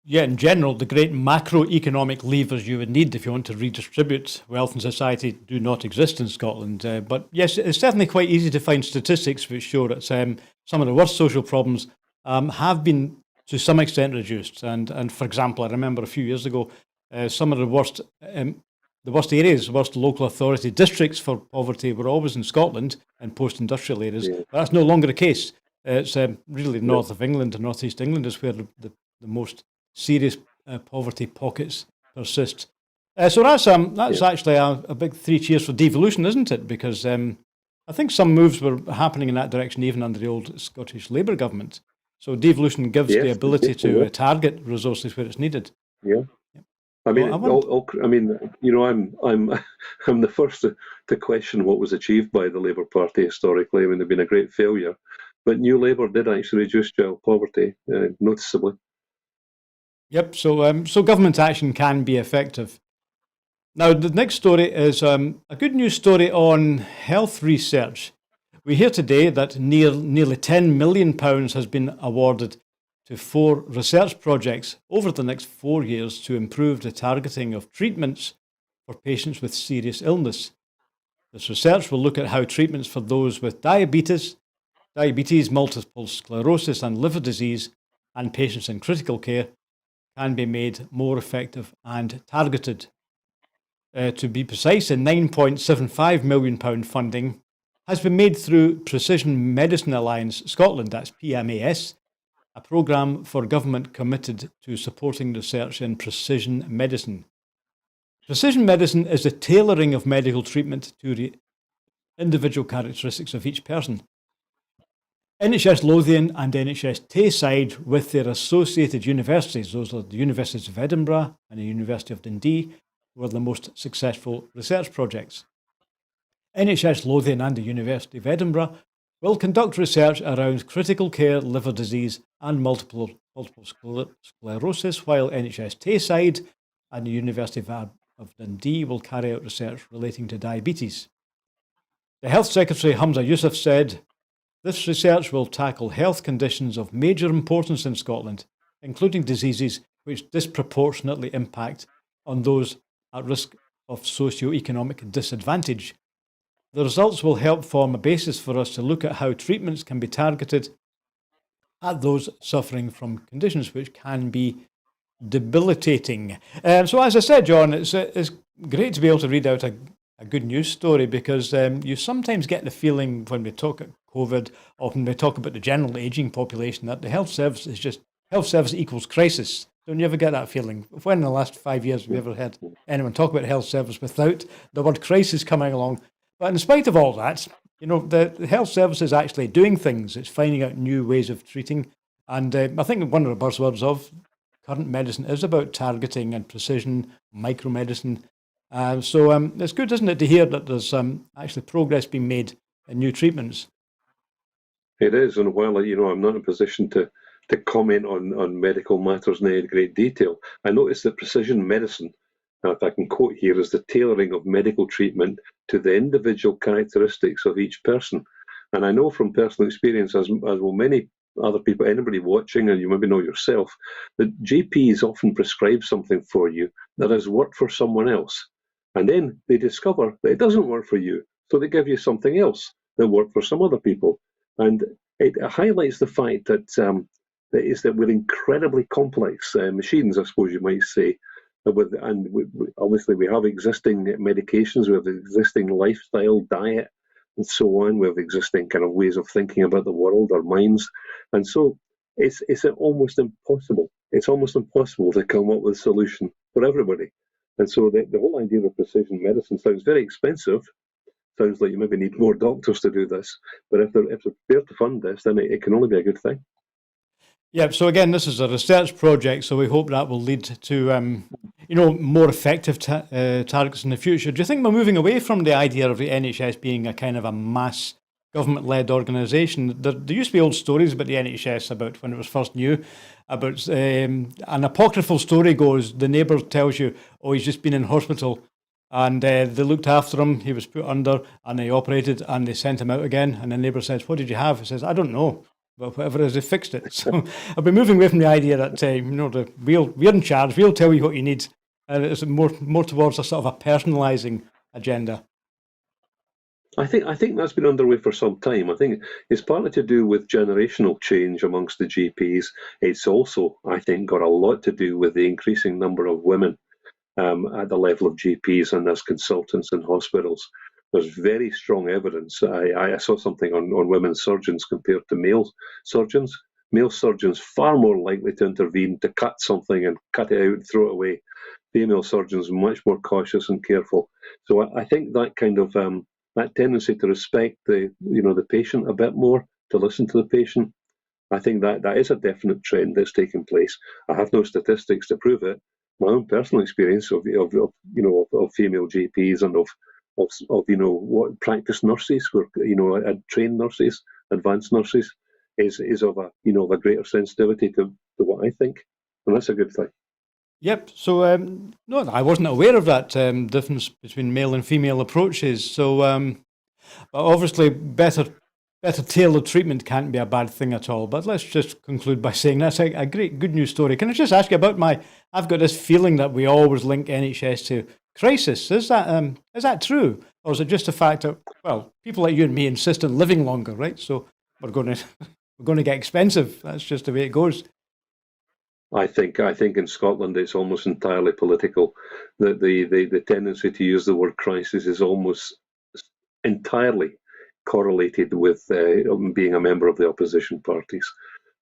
Yeah, in general, the great macroeconomic levers you would need if you want to redistribute wealth in society do not exist in Scotland. But yes, it's definitely quite easy to find statistics which show that some of the worst social problems have been to some extent reduced. And for example, I remember a few years ago, some of the worst areas, worst local authority districts for poverty were always in Scotland and post-industrial areas. Yeah. But that's no longer the case. It's really north of England and northeast England is where the most serious poverty pockets persist. So that's actually a big three cheers for devolution, isn't it? Because I think some moves were happening in that direction even under the old Scottish Labour government. So devolution gives the ability to target resources where it's needed. Yeah. I mean, I'm the first to question what was achieved by the Labour Party historically. I mean, they've been a great failure, but New Labour did actually reduce child poverty noticeably. Yep. So government action can be effective. Now, the next story is a good news story on health research. We hear today that nearly £10 million has been awarded to 4 research projects over the next 4 years to improve the targeting of treatments for patients with serious illness. This research will look at how treatments for those with diabetes, multiple sclerosis and liver disease, and patients in critical care can be made more effective and targeted. To be precise, the £9.75 million funding has been made through Precision Medicine Alliance Scotland, that's PMAS, a programme for government committed to supporting research in precision medicine. Precision medicine is the tailoring of medical treatment to the individual characteristics of each person. NHS Lothian and NHS Tayside, with their associated universities, those are the Universities of Edinburgh and the University of Dundee, were the most successful research projects. NHS Lothian and the University of Edinburgh will conduct research around critical care, liver disease and multiple sclerosis, while NHS Tayside and the University of Dundee will carry out research relating to diabetes. The Health Secretary Hamza Yousaf said, "This research will tackle health conditions of major importance in Scotland, including diseases which disproportionately impact on those at risk of socio-economic disadvantage. The results will help form a basis for us to look at how treatments can be targeted at those suffering from conditions which can be debilitating." So as I said, John, it's great to be able to read out a good news story because you sometimes get the feeling when we talk about COVID or when we talk about the general aging population that the health service is just health service equals crisis. Don't you ever get that feeling? When in the last 5 years have you ever heard anyone talk about health service without the word crisis coming along? But in spite of all that, the health service is actually doing things. It's finding out new ways of treating. And I think one of the buzzwords of current medicine is about targeting and precision, micromedicine. So it's good, isn't it, to hear that there's actually progress being made in new treatments. It is, and while I'm not in a position to comment on medical matters in any great detail, I noticed that precision medicine, if I can quote here, is the tailoring of medical treatment to the individual characteristics of each person. And I know from personal experience, as will many other people, anybody watching, and you maybe know yourself, that GPs often prescribe something for you that has worked for someone else. And then they discover that it doesn't work for you, so they give you something else that worked for some other people. And it highlights the fact that we're incredibly complex machines, I suppose you might say. Obviously we have existing medications, we have existing lifestyle, diet, and so on. We have existing kind of ways of thinking about the world, our minds, and so it's almost impossible. It's almost impossible to come up with a solution for everybody. And so the whole idea of precision medicine sounds very expensive. Sounds like you maybe need more doctors to do this, but if they're prepared to fund this, then it can only be a good thing. Yeah, so again, this is a research project, so we hope that will lead to more effective targets in the future. Do you think we're moving away from the idea of the NHS being a kind of a mass government-led organisation? There used to be old stories about the NHS about when it was first new, about an apocryphal story goes, the neighbour tells you, oh, he's just been in hospital, and they looked after him, he was put under, and they operated, and they sent him out again, and the neighbour says, what did you have? He says, I don't know. But whatever it is, they fixed it. So I've been moving away from the idea that we're in charge, we'll tell you what you need. It's more towards a sort of a personalising agenda. I think that's been underway for some time. I think it's partly to do with generational change amongst the GPs. It's also, I think, got a lot to do with the increasing number of women at the level of GPs and as consultants in hospitals. There's very strong evidence. I saw something on women surgeons compared to male surgeons. Male surgeons far more likely to intervene to cut something and cut it out and throw it away. Female surgeons much more cautious and careful. So I think that kind of that tendency to respect the patient a bit more, to listen to the patient, I think that is a definite trend that's taking place. I have no statistics to prove it. My own personal experience of female GPs and of what practice nurses, were trained nurses, advanced nurses, is of a greater sensitivity to what I think, and that's a good thing. Yep. So no, I wasn't aware of that difference between male and female approaches. So, but obviously, better tailored treatment can't be a bad thing at all. But let's just conclude by saying that's a great good news story. Can I just ask you about I've got this feeling that we always link NHS to crisis. Is that true, or is it just the fact that people like you and me insist on living longer, right? So we're going to get expensive. That's just the way it goes. I think in Scotland it's almost entirely political. The tendency to use the word crisis is almost entirely correlated with being a member of the opposition parties.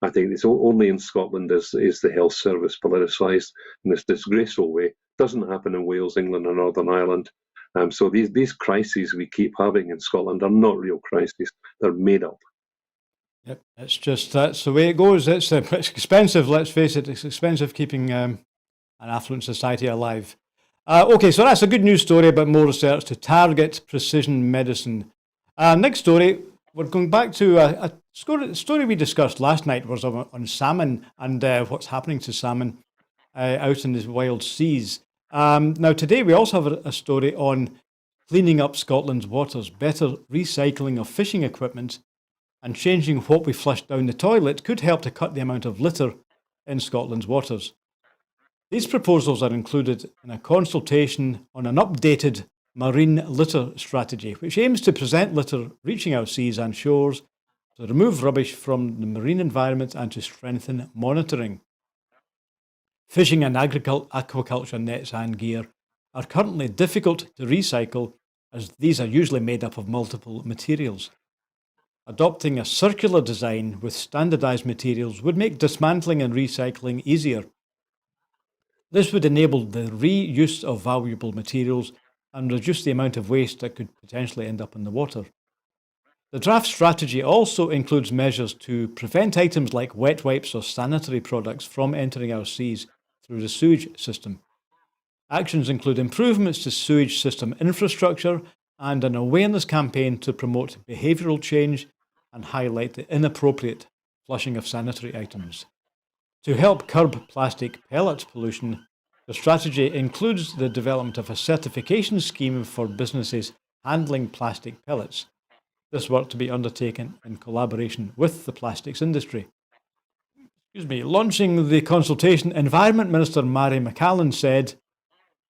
I think it's only in Scotland is the health service politicised in this disgraceful way. It doesn't happen in Wales, England, or Northern Ireland. So these crises we keep having in Scotland are not real crises; they're made up. Yep, that's the way it goes. It's expensive. Let's face it; it's expensive keeping an affluent society alive. Okay, so that's a good news story about more research to target precision medicine. Next story, we're going back to a story we discussed last night was on salmon and what's happening to salmon out in the wild seas. Now today we also have a story on cleaning up Scotland's waters, better recycling of fishing equipment, and changing what we flush down the toilet could help to cut the amount of litter in Scotland's waters. These proposals are included in a consultation on an updated marine litter strategy, which aims to prevent litter reaching our seas and shores, to remove rubbish from the marine environment and to strengthen monitoring. Fishing and aquaculture nets and gear are currently difficult to recycle as these are usually made up of multiple materials. Adopting a circular design with standardized materials would make dismantling and recycling easier. This would enable the reuse of valuable materials and reduce the amount of waste that could potentially end up in the water. The draft strategy also includes measures to prevent items like wet wipes or sanitary products from entering our seas through the sewage system. Actions include improvements to sewage system infrastructure and an awareness campaign to promote behavioural change and highlight the inappropriate flushing of sanitary items. To help curb plastic pellets pollution, the strategy includes the development of a certification scheme for businesses handling plastic pellets. This work to be undertaken in collaboration with the plastics industry. Launching the consultation, Environment Minister Mary McCallan said,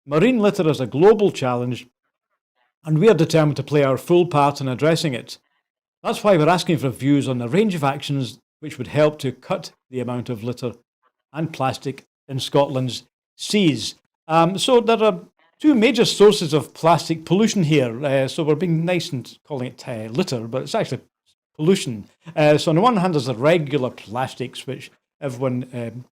"Marine litter is a global challenge and we are determined to play our full part in addressing it. That's why we're asking for views on a range of actions which would help to cut the amount of litter and plastic in Scotland's seas." So there are two major sources of plastic pollution here. So we're being nice and calling it litter, but it's actually pollution. So on the one hand, there's the regular plastics, which everyone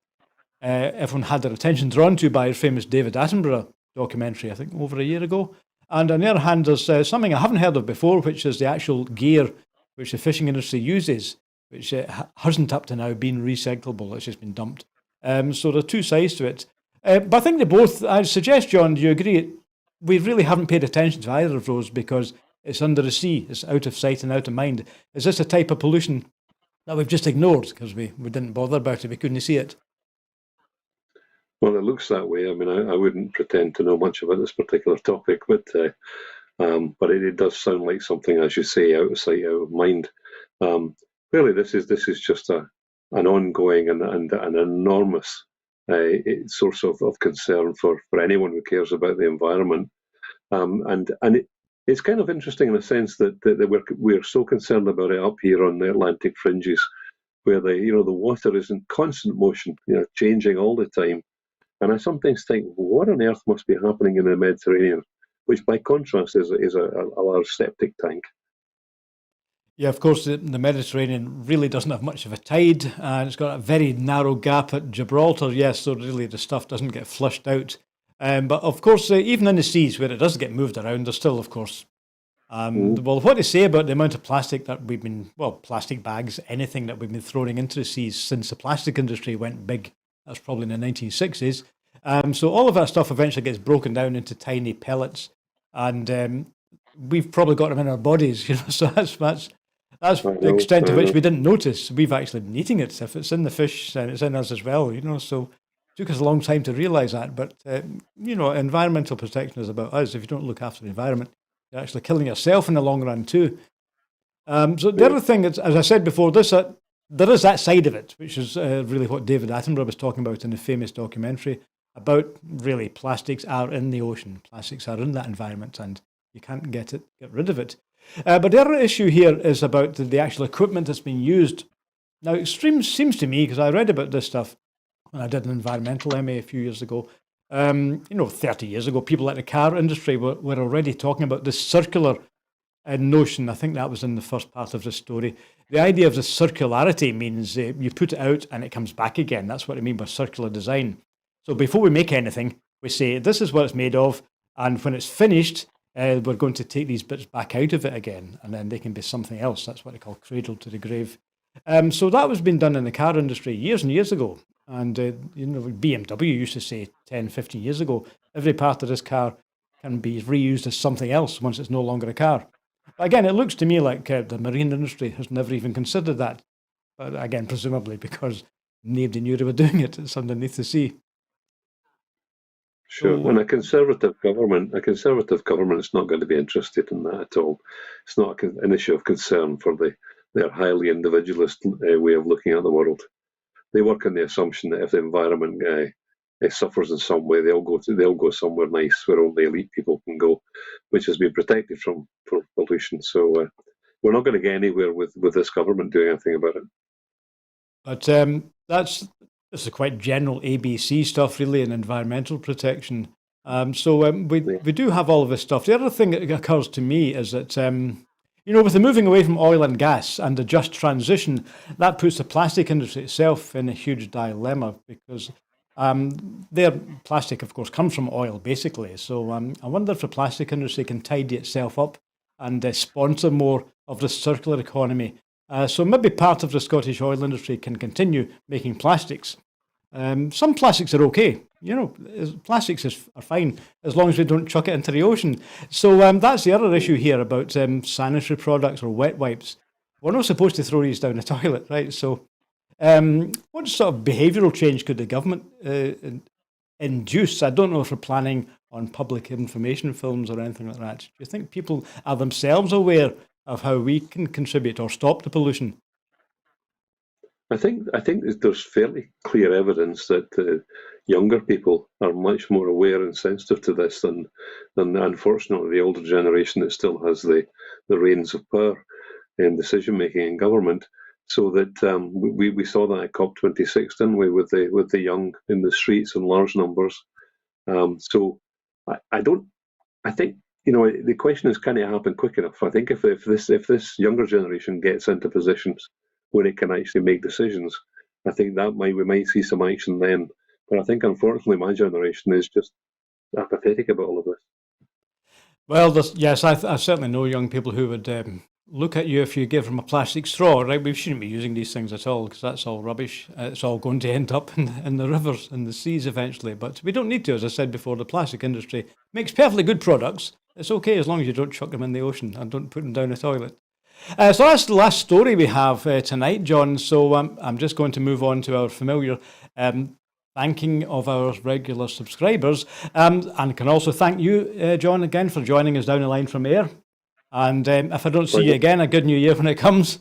had their attention drawn to by a famous David Attenborough documentary, I think over a year ago. And on the other hand, there's something I haven't heard of before, which is the actual gear which the fishing industry uses, which hasn't up to now been recyclable. It's just been dumped. So there are two sides to it. But I think they both, I suggest, John, do you agree? We really haven't paid attention to either of those because it's under the sea. It's out of sight and out of mind. Is this a type of pollution that we've just ignored because we didn't bother about it? We couldn't see it. Well, it looks that way. I mean, I wouldn't pretend to know much about this particular topic, but it does sound like something, as you say, out of sight, out of mind. Really, this is just an ongoing and an enormous source of concern for anyone who cares about the environment. It's kind of interesting in the sense that we're so concerned about it up here on the Atlantic fringes, where the water is in constant motion, changing all the time. And I sometimes think, what on earth must be happening in the Mediterranean, which by contrast is a large septic tank. Yeah, of course, the Mediterranean really doesn't have much of a tide, and it's got a very narrow gap at Gibraltar, yes, so really the stuff doesn't get flushed out. But of course, even in the seas where it does get moved around, there's still, of course, well, what to say about the amount of plastic that plastic bags, anything that we've been throwing into the seas since the plastic industry went big. That's probably in the 1960s. So all of that stuff eventually gets broken down into tiny pellets, and we've probably got them in our bodies, so that's the extent to which we didn't notice. We've actually been eating it. If it's in the fish, then it's in us as well, so it took us a long time to realise that. But, environmental protection is about us. If you don't look after the environment, you're actually killing yourself in the long run too. So the other thing, is, as I said before, there is that side of it, which is really what David Attenborough was talking about in the famous documentary about really plastics are in the ocean. Plastics are in that environment and you can't get rid of it. But the other issue here is about the actual equipment that's being used. Now, extreme seems to me, because I read about this stuff when I did an environmental MA a few years ago, 30 years ago, people like the car industry were already talking about this circular notion. I think that was in the first part of the story. The idea of the circularity means you put it out and it comes back again. That's what I mean by circular design. So before we make anything, we say, this is what it's made of, and when it's finished, we're going to take these bits back out of it again, and then they can be something else. That's what they call cradle to the grave. So that was being done in the car industry years and years ago. And, BMW used to say 10, 15 years ago, every part of this car can be reused as something else once it's no longer a car. But again, it looks to me like the marine industry has never even considered that. But again, presumably because nobody knew they were doing it. It's underneath the sea. Sure. And a conservative government is not going to be interested in that at all. It's not an issue of concern for their highly individualist way of looking at the world. They work on the assumption that if the environment suffers in some way, they'll go somewhere nice where only elite people can go, which has been protected from pollution. So we're not going to get anywhere with this government doing anything about it. But this is quite general ABC stuff, really, in environmental protection. We do have all of this stuff. The other thing that occurs to me is that, with the moving away from oil and gas and the just transition, that puts the plastic industry itself in a huge dilemma because their plastic, of course, comes from oil, basically. So I wonder if the plastic industry can tidy itself up and sponsor more of the circular economy. So maybe part of the Scottish oil industry can continue making plastics. Some plastics are okay. Plastics are fine as long as we don't chuck it into the ocean. So that's the other issue here about sanitary products or wet wipes. We're not supposed to throw these down the toilet, right? So what sort of behavioural change could the government induce? I don't know if we're planning on public information films or anything like that. Do you think people are themselves aware of how we can contribute or stop the pollution? I think there's fairly clear evidence that younger people are much more aware and sensitive to this than unfortunately the older generation that still has the reins of power in decision making in government. So that we saw that at COP26, didn't we, with the young in the streets in large numbers. So I think the question is, can it happen quick enough? I think if this younger generation gets into positions where it can actually make decisions, I think we might see some action then. But I think unfortunately my generation is just apathetic about all of this. Well, yes, I certainly know young people who would look at you if you give them a plastic straw, right? We shouldn't be using these things at all because that's all rubbish. It's all going to end up in the rivers and the seas eventually. But we don't need to, as I said before, the plastic industry makes perfectly good products. It's okay as long as you don't chuck them in the ocean and don't put them down the toilet. So that's the last story we have tonight, John. So I'm just going to move on to our familiar thanking of our regular subscribers. And can also thank you, John, again for joining us down the line from air. And if I don't see you again, a good new year when it comes.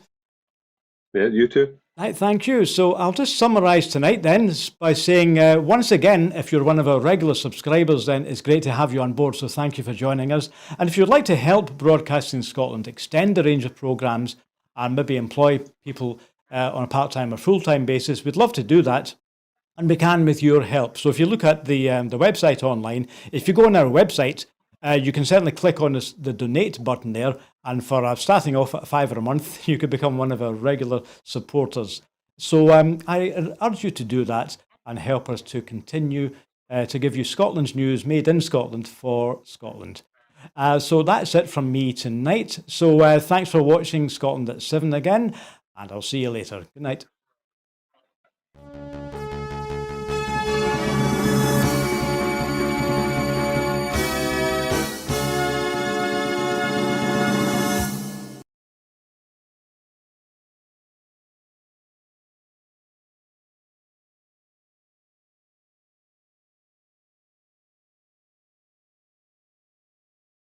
Yeah, you too. Right, thank you. So I'll just summarise tonight then by saying once again, if you're one of our regular subscribers, then it's great to have you on board. So thank you for joining us. And if you'd like to help Broadcasting Scotland extend the range of programmes and maybe employ people on a part-time or full-time basis, we'd love to do that. And we can with your help. So if you look at the website online, if you go on our website, you can certainly click on the donate button there, and for starting off at £5 a month, you could become one of our regular supporters. So I urge you to do that and help us to continue to give you Scotland's news made in Scotland for Scotland. So that's it from me tonight. So thanks for watching Scotland at 7 again, and I'll see you later. Good night.